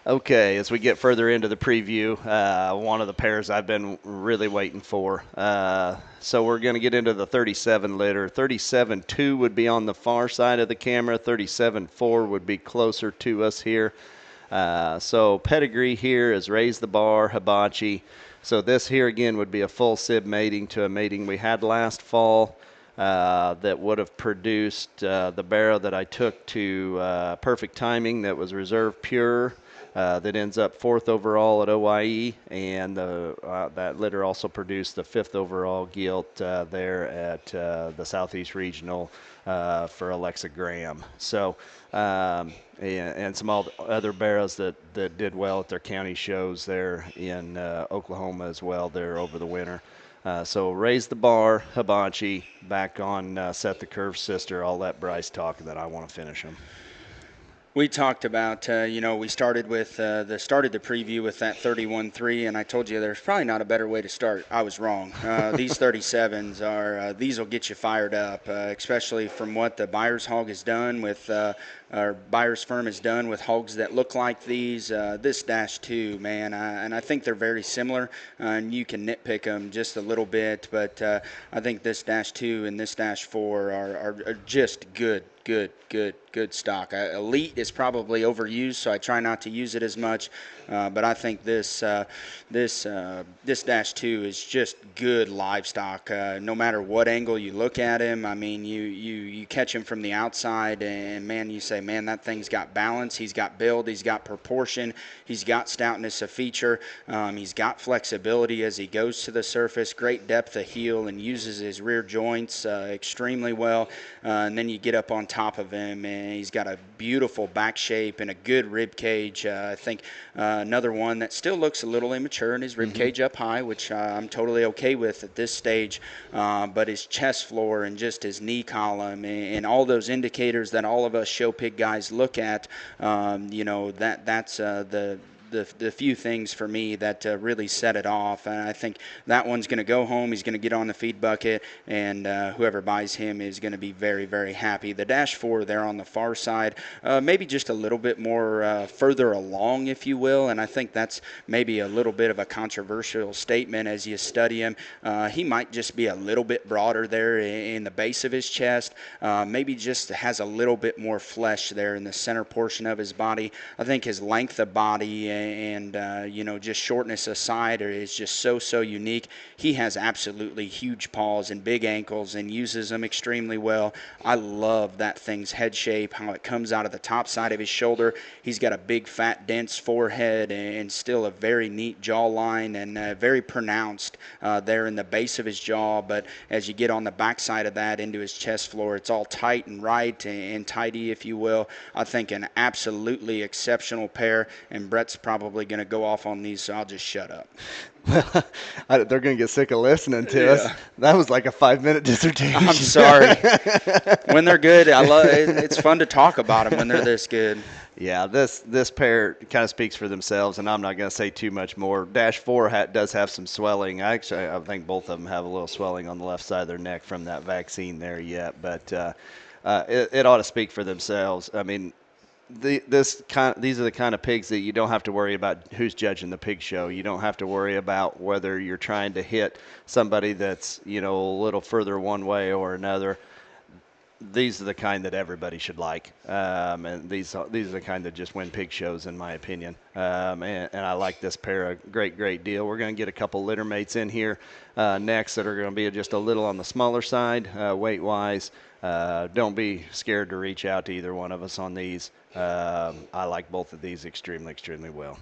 Okay, as we get further into the preview, one of the pairs I've been really waiting for. So we're going to get into the 37 litter. 37.2 would be on the far side of the camera. 37.4 would be closer to us here. So pedigree here is Raise the Bar, Hibachi. So this here again would be a full sib mating to a mating we had last fall. That would have produced the barrow that I took to Perfect Timing that was reserve pure. That ends up 4th overall at OIE, and that litter also produced the 5th overall gilt there at the Southeast Regional for Alexa Graham. So, and some other barrows that did well at their county shows there in Oklahoma as well there over the winter. So Raise the Bar, Hibachi, back on Set the Curve Sister. I'll let Bryce talk, and then I want to finish them. We talked about, we started with started the preview with that 31.3, and I told you there's probably not a better way to start. I was wrong. These 37s these will get you fired up, especially from what the Beyers hog has done with our Beyers firm has done with hogs that look like these. This Dash 2, man, and I think they're very similar, and you can nitpick them just a little bit, but I think this Dash 2 and this Dash 4 are just good stock. Elite is probably overused, so I try not to use it as much. But I think this Dash 2 is just good livestock. No matter what angle you look at him, I mean, you catch him from the outside, and man, you say, man, that thing's got balance. He's got build. He's got proportion. He's got stoutness of feature. He's got flexibility as he goes to the surface. Great depth of heel and uses his rear joints extremely well. And then you get up on top of him, and he's got a beautiful back shape and a good rib cage. I think another one that still looks a little immature in his rib cage up high, which I'm totally okay with at this stage. But his chest floor and just his knee column and all those indicators that all of us show pig guys look at, that's the few things for me that really set it off. And I think that one's going to go home. He's going to get on the feed bucket, and whoever buys him is going to be very, very happy. The Dash 4 there on the far side, maybe just a little bit more further along, if you will, and I think that's maybe a little bit of a controversial statement as you study him. He might just be a little bit broader there in the base of his chest, maybe just has a little bit more flesh there in the center portion of his body. I think his length of body and just shortness aside is just so unique. He has absolutely huge paws and big ankles and uses them extremely well. I love that thing's head shape, how it comes out of the top side of his shoulder. He's got a big, fat, dense forehead and still a very neat jawline and very pronounced there in the base of his jaw. But as you get on the back side of that into his chest floor, it's all tight and right and tidy, if you will. I think an absolutely exceptional pair, and Brett's probably going to go off on these, so I'll just shut up. They're going to get sick of listening to us. That was like a 5-minute dissertation. I'm sorry. When they're good, I love it. It's fun to talk about them when they're this good. Yeah, this pair kind of speaks for themselves, and I'm not going to say too much more. Dash 4 does have some swelling. I think both of them have a little swelling on the left side of their neck from that vaccine there yet, but it ought to speak for themselves. I mean, these are the kind of pigs that you don't have to worry about who's judging the pig show. You don't have to worry about whether you're trying to hit somebody that's a little further one way or another. These are the kind that everybody should like, and these are the kind that just win pig shows, in my opinion. And I like this pair a great deal. We're going to get a couple litter mates in here next that are going to be just a little on the smaller side weight-wise. Don't be scared to reach out to either one of us on these. I like both of these extremely well.